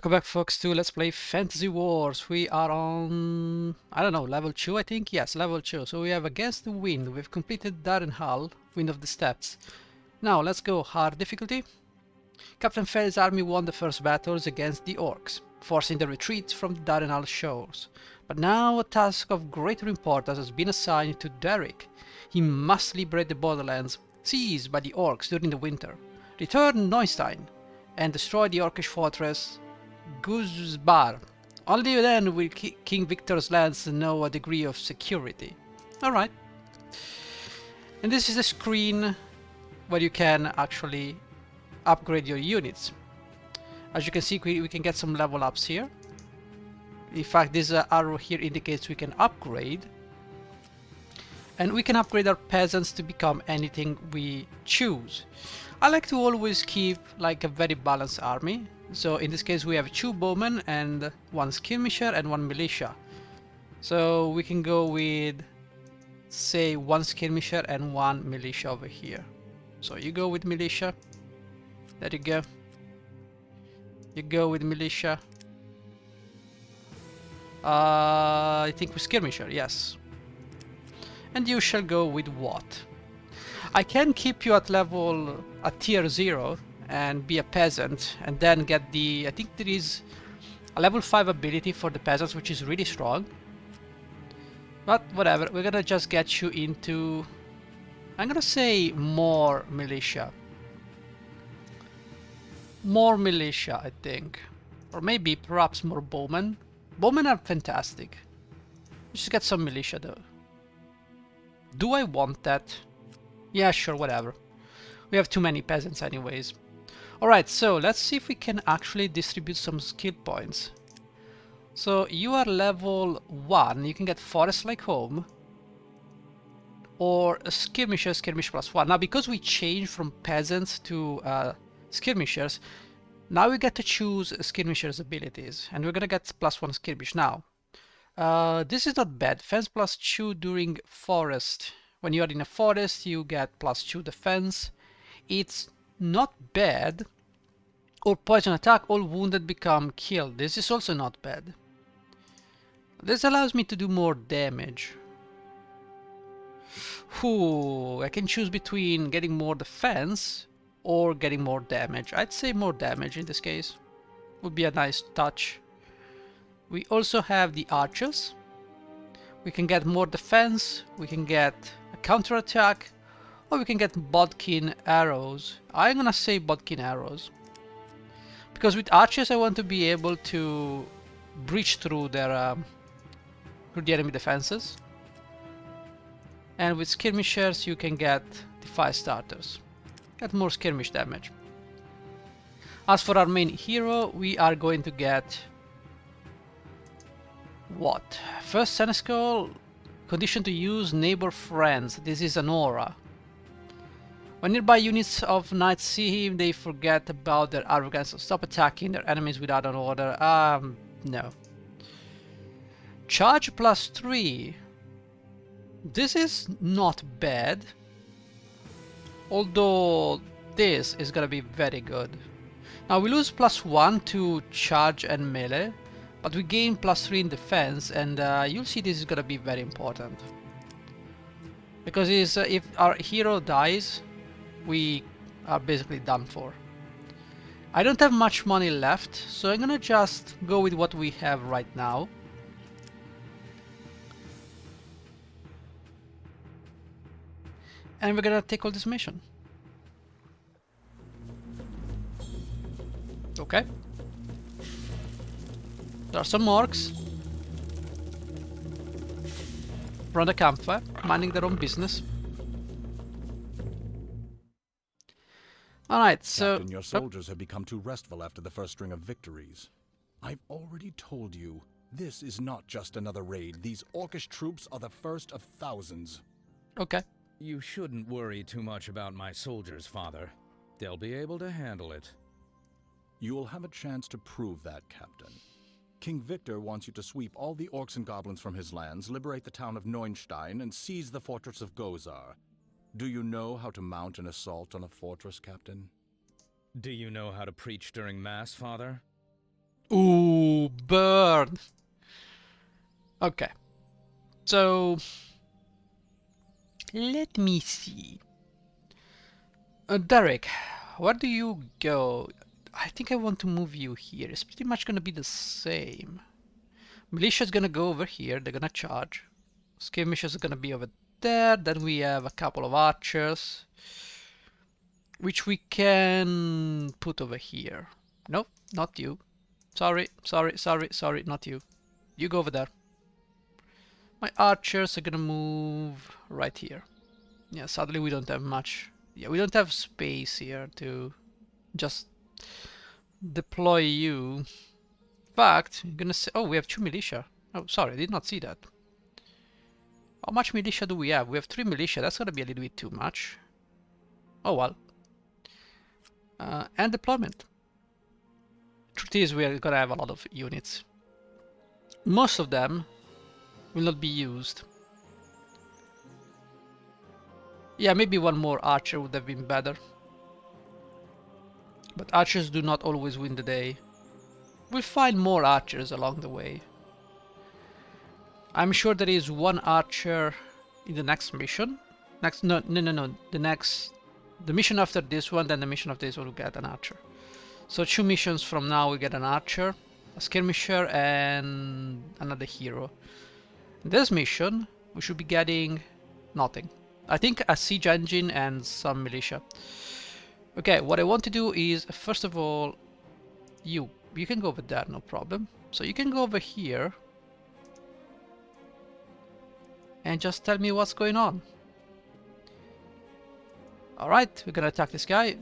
Welcome back, folks, to Let's Play Fantasy Wars. We are on, I don't know, level 2, I think? Yes, level 2. So we have Against the Wind. We've completed Darrenhall, Wind of the Steppes. Now, let's go hard difficulty. Captain Fell's army won the first battles against the orcs, forcing the retreat from the Darrenhall shores. But now a task of greater importance has been assigned to Derek. He must liberate the borderlands seized by the orcs during the winter, return Neustein, and destroy the orcish fortress Guzbar. Only then will King Victor's lands know a degree of security. Alright. And this is a screen where you can actually upgrade your units. As you can see, we can get some level ups here. In fact, this arrow here indicates we can upgrade. And we can upgrade our peasants to become anything we choose. I like to always keep like a very balanced army. So in this case we have 2 bowmen and 1 skirmisher and 1 militia. So we can go with, say, 1 skirmisher and 1 militia over here. So you go with militia. There you go. You go with militia. I think with skirmisher, yes. And you shall go with what? I can keep you at tier 0 and be a peasant, and then get the, I think there is a level 5 ability for the peasants, which is really strong. But whatever, we're gonna just get you into, I'm gonna say, more militia. More militia, I think. Or maybe perhaps more bowmen. Bowmen are fantastic. Just get some militia though. Do I want that? Yeah, sure, whatever. We have too many peasants anyways. Alright, so let's see if we can actually distribute some skill points. So you are level 1, you can get Forest Like Home. Or a Skirmisher, Skirmish +1. Now because we changed from peasants to skirmishers, now we get to choose skirmishers abilities. And we're gonna get +1 skirmish now. This is not bad. Defense +2 during forest. When you are in a forest, you get +2 defense. It's not bad. Or poison attack, all wounded become killed. This is also not bad. This allows me to do more damage. Ooh, I can choose between getting more defense or getting more damage. I'd say more damage in this case. Would be a nice touch. We also have the archers. We can get more defense, we can get a counter attack, or we can get bodkin arrows. I'm gonna say bodkin arrows. Because with archers I want to be able to breach through their through the enemy defenses. And with skirmishers you can get the 5 starters. Get more skirmish damage. As for our main hero, we are going to get what? First Senescal, condition to use neighbor friends. This is an aura. When nearby units of knights see him, they forget about their arrogance and stop attacking their enemies without an order. No. Charge +3. This is not bad. Although this is gonna be very good. Now we lose +1 to charge and melee. But we gain +3 in defense, and you'll see this is gonna be very important. Because if our hero dies, we are basically done for. I don't have much money left, so I'm gonna just go with what we have right now. And we're gonna take all this mission. Okay. There are some orcs around the campfire, minding their own business. Alright, so... Captain, your soldiers have become too restful after the first string of victories. I've already told you, this is not just another raid. These orcish troops are the first of thousands. Okay. You shouldn't worry too much about my soldiers, Father. They'll be able to handle it. You'll have a chance to prove that, Captain. King Victor wants you to sweep all the orcs and goblins from his lands, liberate the town of Neustein, and seize the fortress of Gozar. Do you know how to mount an assault on a fortress, Captain? Do you know how to preach during Mass, Father? Ooh, burn. Okay, so let me see. Derek, where do you go? I think I want to move you here. It's pretty much gonna be the same. Militia's gonna go over here. They're gonna charge. Skirmishers are gonna be over there. Then we have a couple of archers, which we can put over here. Nope, not you. Sorry, sorry, sorry, sorry, not you. You go over there. My archers are gonna move right here. Yeah, sadly we don't have much. Yeah, we don't have space here to just deploy you. In fact, I'm gonna say, oh, we have 2 militia. Oh, sorry, I did not see that. How much militia do we have? We have 3 militia. That's gonna be a little bit too much. Oh well. And deployment. Truth is, we are gonna have a lot of units. Most of them will not be used. Yeah, maybe one more archer would have been better. But archers do not always win the day. We'll find more archers along the way. I'm sure there is one archer in the next mission. No. The mission after this one, then the mission after this one will get an archer. So 2 missions from now we get an archer, a skirmisher, and another hero. In this mission, we should be getting nothing. I think a siege engine and some militia. Okay, what I want to do is, first of all, you can go over there, no problem. So you can go over here and just tell me what's going on. Alright, we're gonna attack this guy.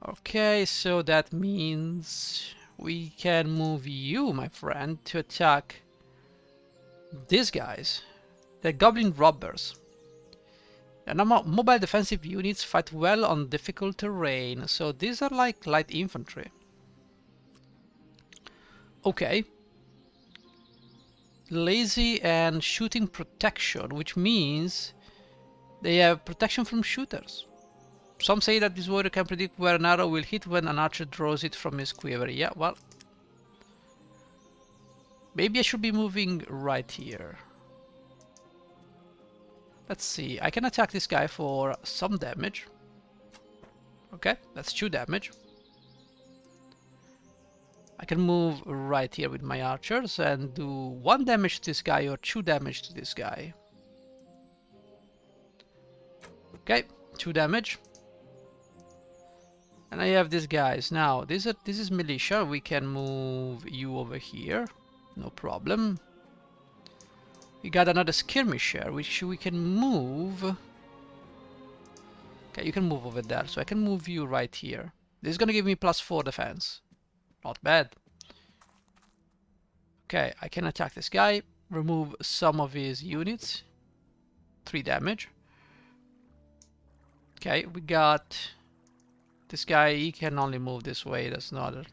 Okay, so that means we can move you, my friend, to attack these guys. They're goblin robbers. And mobile defensive units fight well on difficult terrain, so these are like light infantry. Okay. Lazy and shooting protection, which means they have protection from shooters. Some say that this warrior can predict where an arrow will hit when an archer draws it from his quiver. Yeah, well, maybe I should be moving right here. Let's see, I can attack this guy for some damage. Okay, that's 2 damage. I can move right here with my archers and do 1 damage to this guy or 2 damage to this guy. Okay, 2 damage. And I have these guys. Now, this is militia. We can move you over here. No problem. We got another skirmisher, which we can move. Okay, you can move over there. So I can move you right here. This is gonna give me +4 defense. Not bad. Okay, I can attack this guy. Remove some of his units. 3 damage. Okay, we got this guy. He can only move this way. That's no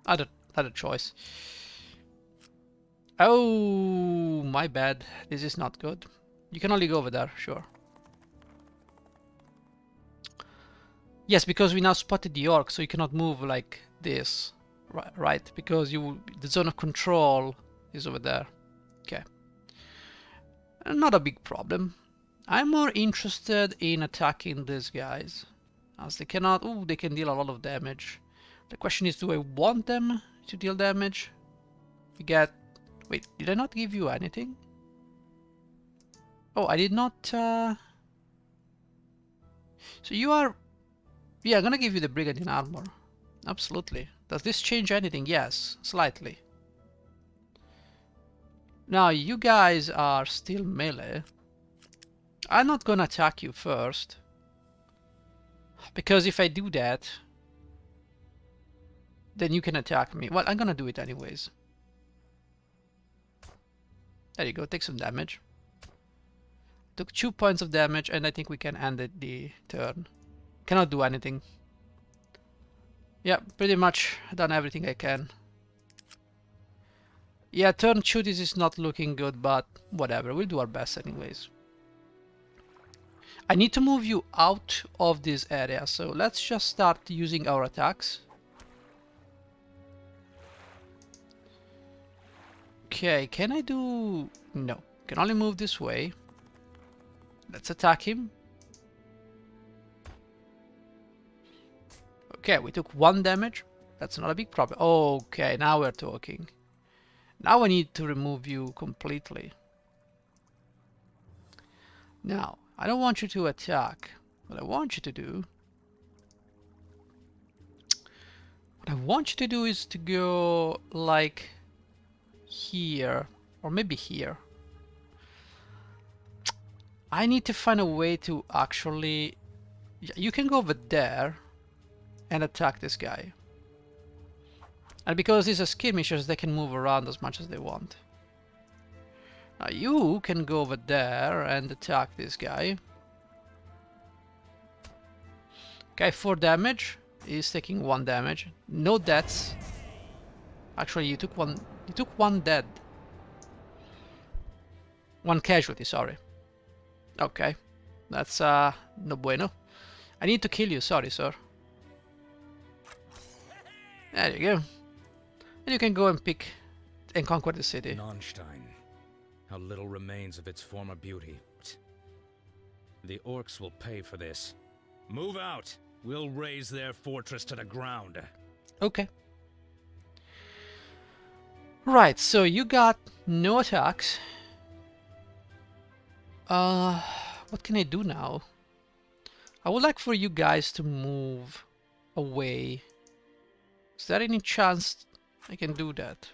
other choice. Oh, my bad. This is not good. You can only go over there, sure. Yes, because we now spotted the orc, so you cannot move like this, right? Because the zone of control is over there. Okay. Not a big problem. I'm more interested in attacking these guys, as they cannot. Oh, they can deal a lot of damage. The question is, do I want them to deal damage? We get. Wait, did I not give you anything? Oh, I did not. So you are. Yeah, I'm gonna give you the Brigandine armor. Absolutely. Does this change anything? Yes, slightly. Now, you guys are still melee. I'm not gonna attack you first. Because if I do that, then you can attack me. Well, I'm gonna do it anyways. There you go, take some damage. Took 2 points of damage, and I think we can end the turn. Cannot do anything. Yeah, pretty much done everything I can. Yeah, turn 2 this is not looking good, but whatever, we'll do our best anyways. I need to move you out of this area, so let's just start using our attacks. Okay, can I do... No, can only move this way. Let's attack him. Okay, we took 1 damage. That's not a big problem. Okay, now we're talking. Now I need to remove you completely. Now, I don't want you to attack. What I want you to do... What I want you to do is to go like here, or maybe here. I need to find a way to actually... You can go over there and attack this guy. And because these are skirmishers, they can move around as much as they want. Now you can go over there and attack this guy. Okay, 4 damage. He's taking 1 damage. No deaths. Actually, you took one dead. 1 casualty, sorry. Okay. That's no bueno. I need to kill you, sorry, sir. There you go. And you can go and pick and conquer the city. Nonstein. How little remains of its former beauty. The orcs will pay for this. Move out! We'll raze their fortress to the ground. Okay. Right, so you got no attacks. What can I do now? I would like for you guys to move away. Is there any chance I can do that?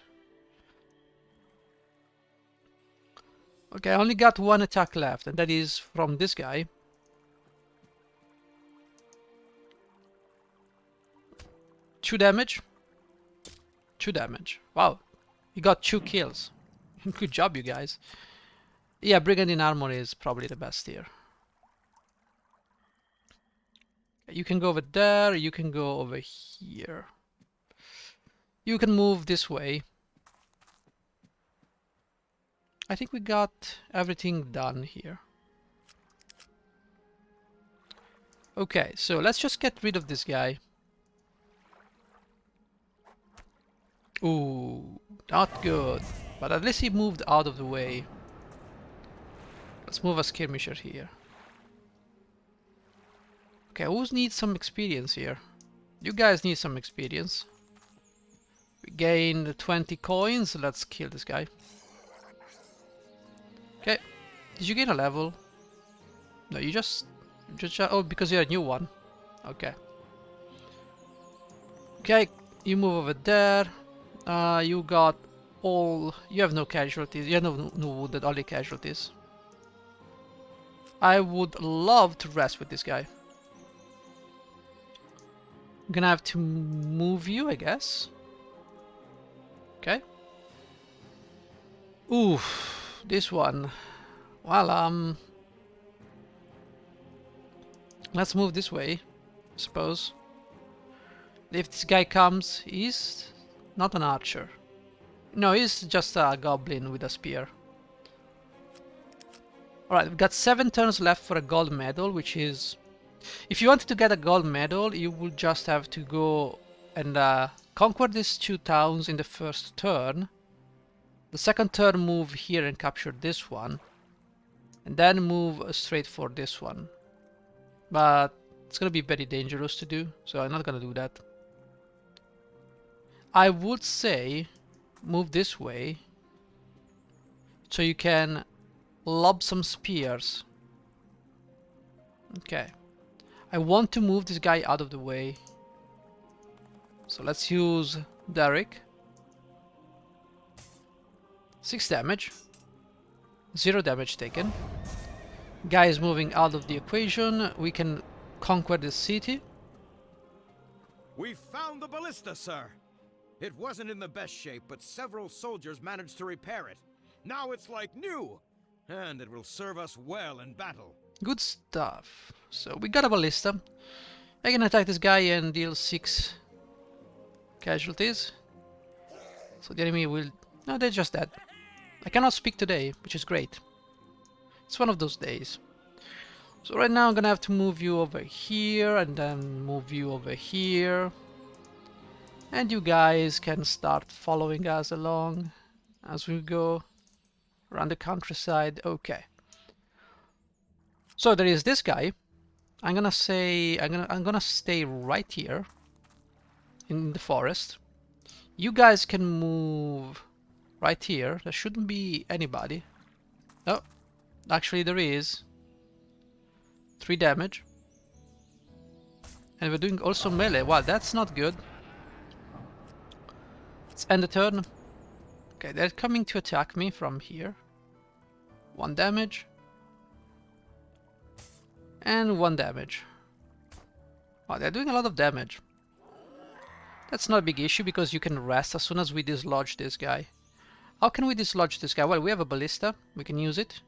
Okay, I only got 1 attack left, and that is from this guy. Two damage. 2 damage. Wow. You got 2 kills. Good job, you guys. Yeah, Brigand in Armor is probably the best here. You can go over there, you can go over here. You can move this way. I think we got everything done here. Okay, so let's just get rid of this guy. Ooh, not good. But at least he moved out of the way. Let's move a skirmisher here. Okay, who needs some experience here? You guys need some experience. We gained 20 coins. Let's kill this guy. Okay. Did you gain a level? No, you just oh, because you're a new one. Okay. Okay, you move over there. You got all... You have no casualties. You have no wounded, only casualties. I would love to rest with this guy. I'm gonna have to move you, I guess. Okay. Oof, this one. Well, let's move this way, I suppose. If this guy comes, he's not an archer. No, he's just a goblin with a spear. Alright, we've got 7 turns left for a gold medal, which is... If you wanted to get a gold medal, you would just have to go and conquer these 2 towns in the first turn. The second turn, move here and capture this one. And then move straight for this one. But it's gonna be very dangerous to do, so I'm not gonna do that. I would say move this way so you can lob some spears. Okay. I want to move this guy out of the way. So let's use Derek. 6 damage. 0 damage taken. Guy is moving out of the equation. We can conquer the city. We found the ballista, sir. It wasn't in the best shape, but several soldiers managed to repair it. Now it's like new, and it will serve us well in battle. Good stuff. So we got a ballista. I can attack this guy and deal 6 casualties. So the enemy will... No, they're just dead. I cannot speak today, which is great. It's one of those days. So right now I'm gonna have to move you over here and then move you over here. And you guys can start following us along. as we go around the countryside. Okay. So there is this guy. I'm gonna say I'm gonna stay right here in the forest. You guys can move right here. There shouldn't be anybody. Oh, actually there is. 3 damage. And we're doing also melee. Wow, that's not good. Let's end the turn. Okay, they're coming to attack me from here. 1 damage. And 1 damage. Wow, they're doing a lot of damage. That's not a big issue because you can rest as soon as we dislodge this guy. How can we dislodge this guy? Well, we have a ballista. We can use it.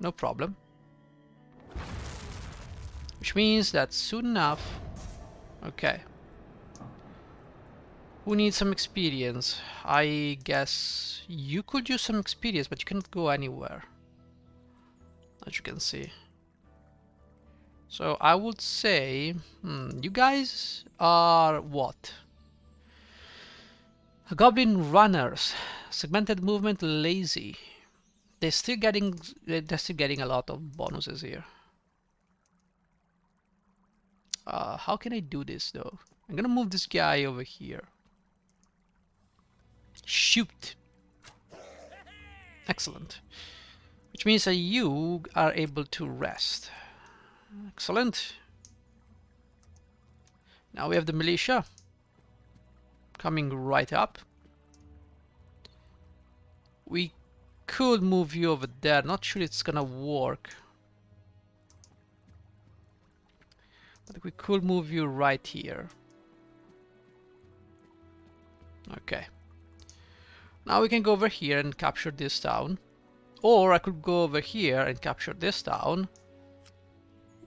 No problem. Which means that soon enough... Okay. Who needs some experience? I guess you could use some experience, but you cannot go anywhere, as you can see. So I would say, you guys are what? Goblin runners, segmented movement, lazy. They're still getting a lot of bonuses here. How can I do this though? I'm gonna move this guy over here. Shoot! Excellent. Which means that you are able to rest. Excellent. Now we have the militia coming right up. We could move you over there. Not sure it's gonna work. But we could move you right here. Okay. Now we can go over here and capture this town. Or I could go over here and capture this town,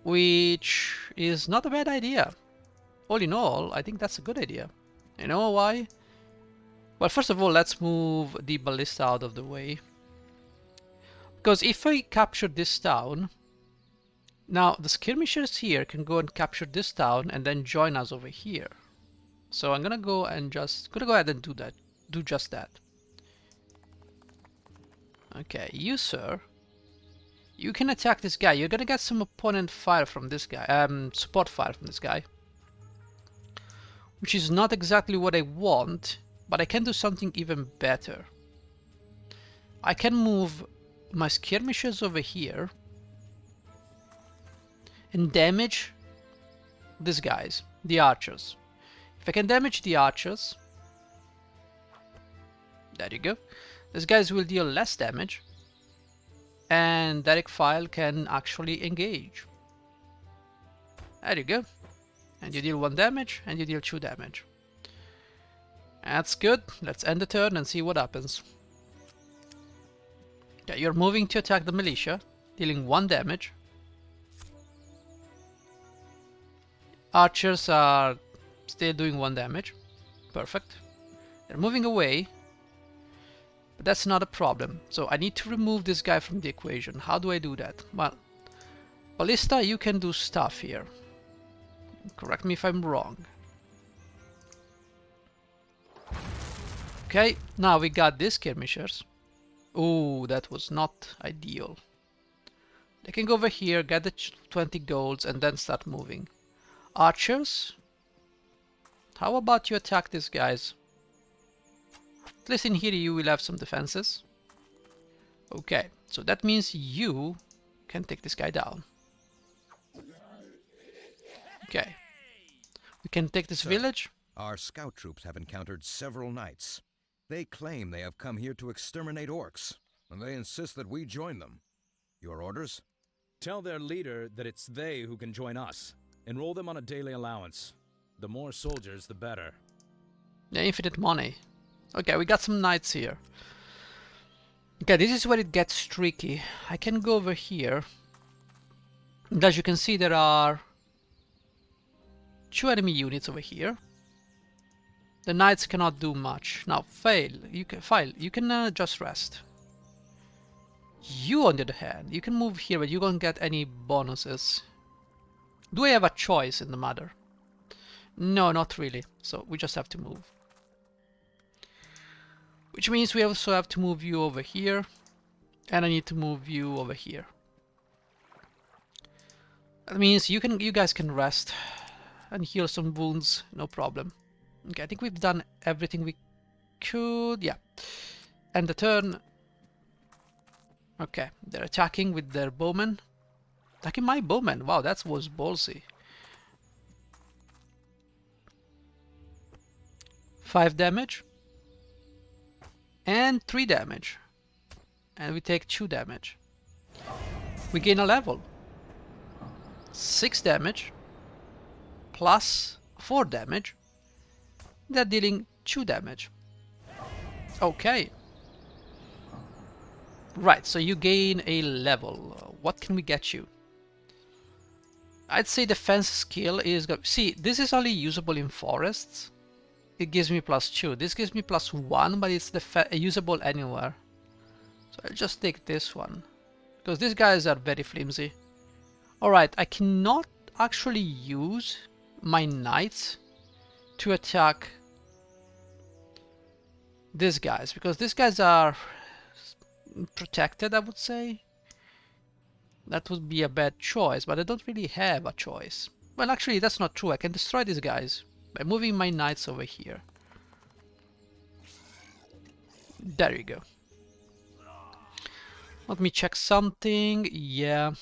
which is not a bad idea. All in all, I think that's a good idea. You know why? Well, first of all, let's move the ballista out of the way. Because if I capture this town, now the skirmishers here can go and capture this town and then join us over here. So I'm gonna go and go ahead and do that. Do just that. Okay, you sir, you can attack this guy. You're gonna get some opponent fire from this guy, support fire from this guy, which is not exactly what I want, but I can do something even better. I can move my skirmishers over here and damage these guys, the archers. If I can damage the archers, there you go. These guys will deal less damage, and Derek File can actually engage. There you go. And you deal 1 damage, and you deal 2 damage. That's good. Let's end the turn and see what happens. Okay, you're moving to attack the militia, dealing 1 damage. Archers are still doing 1 damage. Perfect. They're moving away. But that's not a problem. So I need to remove this guy from the equation. How do I do that? Well, Ballista, you can do stuff here. Correct me if I'm wrong. Okay, now we got these skirmishers. Oh, that was not ideal. They can go over here, get the 20 golds, and then start moving. Archers, how about you attack these guys? At least in here you will have some defenses. Okay, so that means you can take this guy down. Okay. We can take this village. Our scout troops have encountered several knights. They claim they have come here to exterminate orcs, and they insist that we join them. Your orders? Tell their leader that it's they who can join us. Enroll them on a daily allowance. The more soldiers, the better. Yeah, infinite money. Okay, we got some knights here. Okay, this is where it gets tricky. I can go over here. And as you can see, there are 2 enemy units over here. The knights cannot do much. Now, you can just rest. You, on the other hand, you can move here, but you don't get any bonuses. Do I have a choice in the matter? No, not really. So we just have to move. which means we also have to move you over here, and I need to move you over here. That means you guys can rest and heal some wounds, no problem. Okay, I think we've done everything we could. Yeah, and the turn. Okay, they're attacking with their bowmen. Attacking my bowman. Wow, that was ballsy. 5 damage and 3 damage, and we take 2 damage. We gain a level. 6 damage plus 4 damage. They're dealing 2 damage. Okay. Right, so you gain a level. What can we get you? I'd say defense skill is good. See, this is only usable in forests. It gives me +2. This gives me +1, but it's usable anywhere. So I'll just take this one, because these guys are very flimsy. Alright, I cannot actually use my knights to attack these guys, because these guys are protected, I would say. That would be a bad choice, but I don't really have a choice. Well, actually, that's not true. I can destroy these guys by moving my knights over here. There you go. Let me check something. Yeah,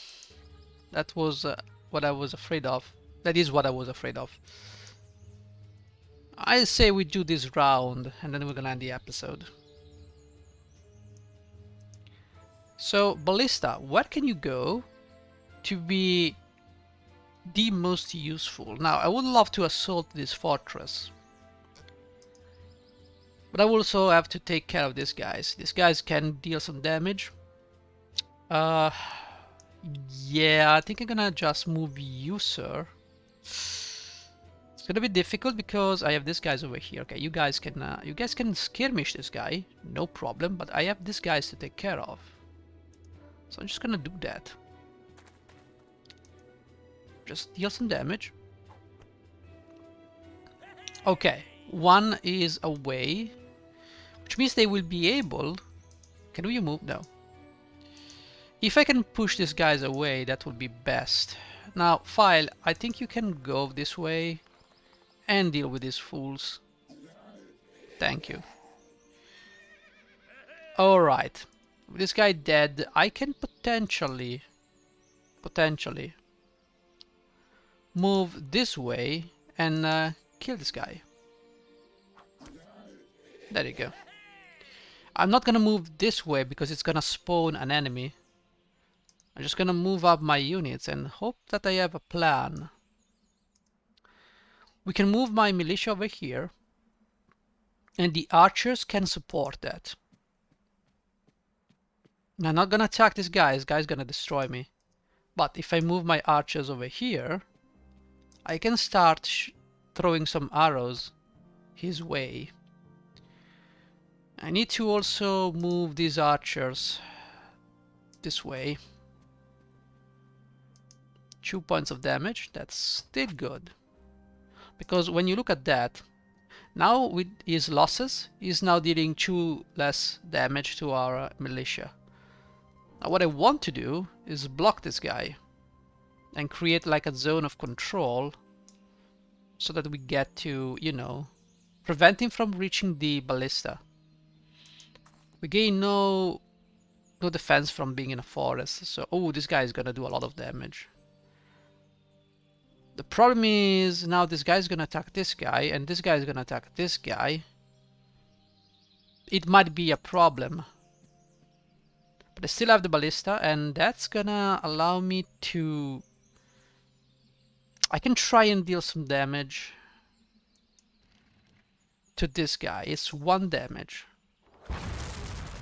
that was what I was afraid of. That is what I was afraid of. I say we do this round, and then we're gonna end the episode. So, Ballista, where can you go to be the most useful? Now, I would love to assault this fortress, but I also have to take care of these guys. These guys can deal some damage. Yeah, I think I'm gonna just move you, sir. It's gonna be difficult because I have these guys over here. Okay, you guys can skirmish this guy, no problem. But I have these guys to take care of, so I'm just gonna do that. Just deal some damage. Okay, one is away, which means they will be able. Can we move? No. If I can push these guys away, that would be best. Now, File, I think you can go this way and deal with these fools. Thank you. Alright. With this guy dead, I can potentially move this way and kill this guy. There you go. I'm not gonna move this way because it's gonna spawn an enemy. I'm just gonna move up my units and hope that I have a plan. We can move my militia over here, and the archers can support that. I'm not gonna attack this guy. This guy's gonna destroy me. But if I move my archers over here, I can start throwing some arrows his way. I need to also move these archers this way. 2 points of damage. That's still good. Because when you look at that, now with his losses, he's now dealing 2 less damage to our militia. Now what I want to do is block this guy and create like a zone of control so that we get to, you know, prevent him from reaching the ballista. We gain no defense from being in a forest, so oh, this guy is gonna do a lot of damage. The problem is now this guy is gonna attack this guy and this guy is gonna attack this guy. It might be a problem, but I still have the ballista, and that's gonna allow me to... I can try and deal some damage to this guy. It's 1 damage.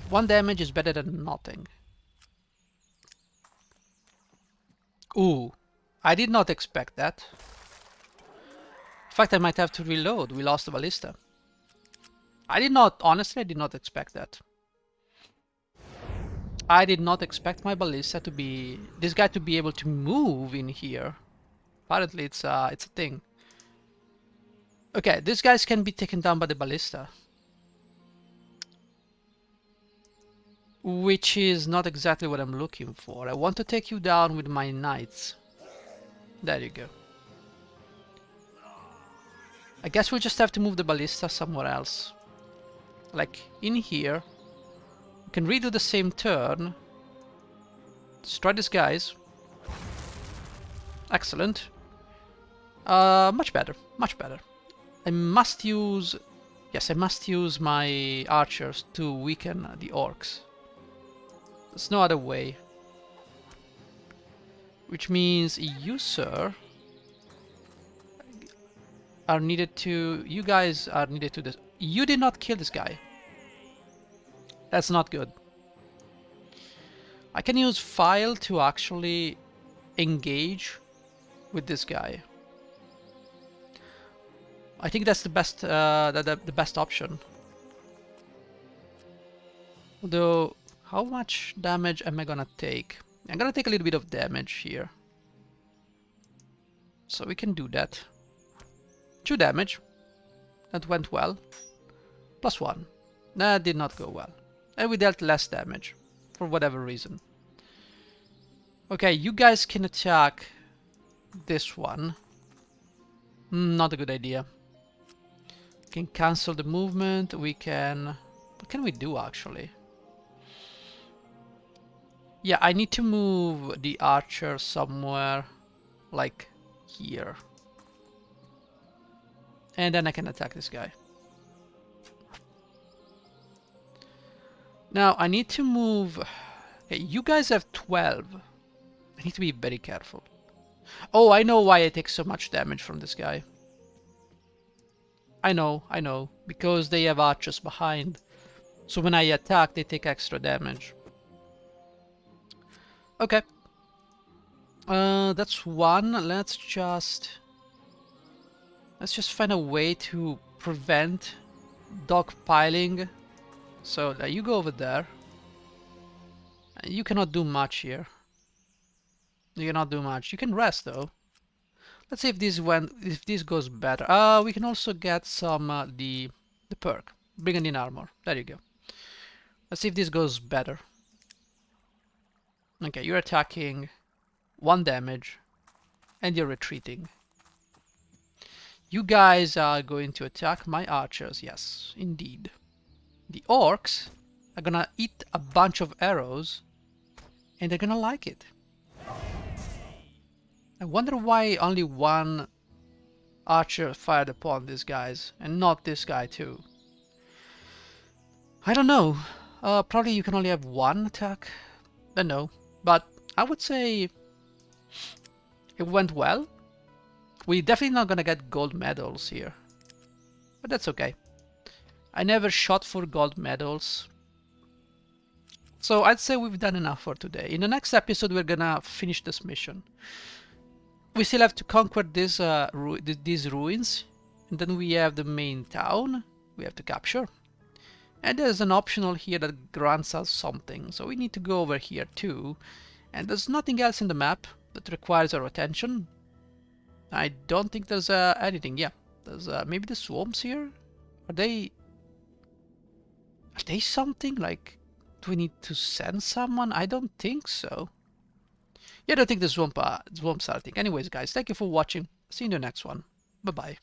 1 damage is better than nothing. Ooh, I did not expect that. In fact, I might have to reload. We lost the ballista. Honestly, I did not expect that. I did not expect my ballista to be... this guy to be able to move in here. Apparently it's a thing. Okay, these guys can be taken down by the ballista. which is not exactly what I'm looking for. I want to take you down with my knights. There you go. I guess we'll just have to move the ballista somewhere else. Like in here. We can redo the same turn. Destroy these guys. Excellent. Much better. Much better. I must use... Yes, I must use my archers to weaken the orcs. There's no other way. Which means you, sir, are needed to... You guys are needed to... You did not kill this guy. That's not good. I can use file to actually engage with this guy. I think that's the best the best option. Although, how much damage am I gonna take? I'm gonna take a little bit of damage here. So we can do that. 2 damage. That went well. +1. That did not go well. And we dealt less damage. For whatever reason. Okay, you guys can attack this one. Not a good idea. We can cancel the movement. We can... What can we do actually? Yeah, I need to move the archer somewhere like here. And then I can attack this guy. Now I need to move... Okay, you guys have 12. I need to be very careful. Oh, I know why I take so much damage from this guy. I know. Because they have archers behind. So when I attack, they take extra damage. Okay. That's one. Let's just find a way to prevent dogpiling. So you go over there. You cannot do much here. You cannot do much. You can rest though. Let's see if this goes better. We can also get some the perk. Brigand in armor. There you go. Let's see if this goes better. Okay, you're attacking 1 damage and you're retreating. You guys are going to attack my archers. Yes, indeed. The orcs are gonna eat a bunch of arrows and they're gonna like it. I wonder why only 1 archer fired upon these guys and not this guy too. I don't know. Probably you can only have 1 attack. I don't know. But I would say it went well. We're definitely not gonna get gold medals here. But that's okay. I never shot for gold medals. So I'd say we've done enough for today. In the next episode we're gonna finish this mission. We still have to conquer these ruins. And then we have the main town we have to capture. And there's an optional here that grants us something. So we need to go over here too. And there's nothing else in the map that requires our attention. I don't think there's anything. Yeah, there's maybe the swarms here. Are they something? Like, do we need to send someone? I don't think so. Yeah, I don't think the swamps are a thing. Anyways, guys, thank you for watching. See you in the next one. Bye-bye.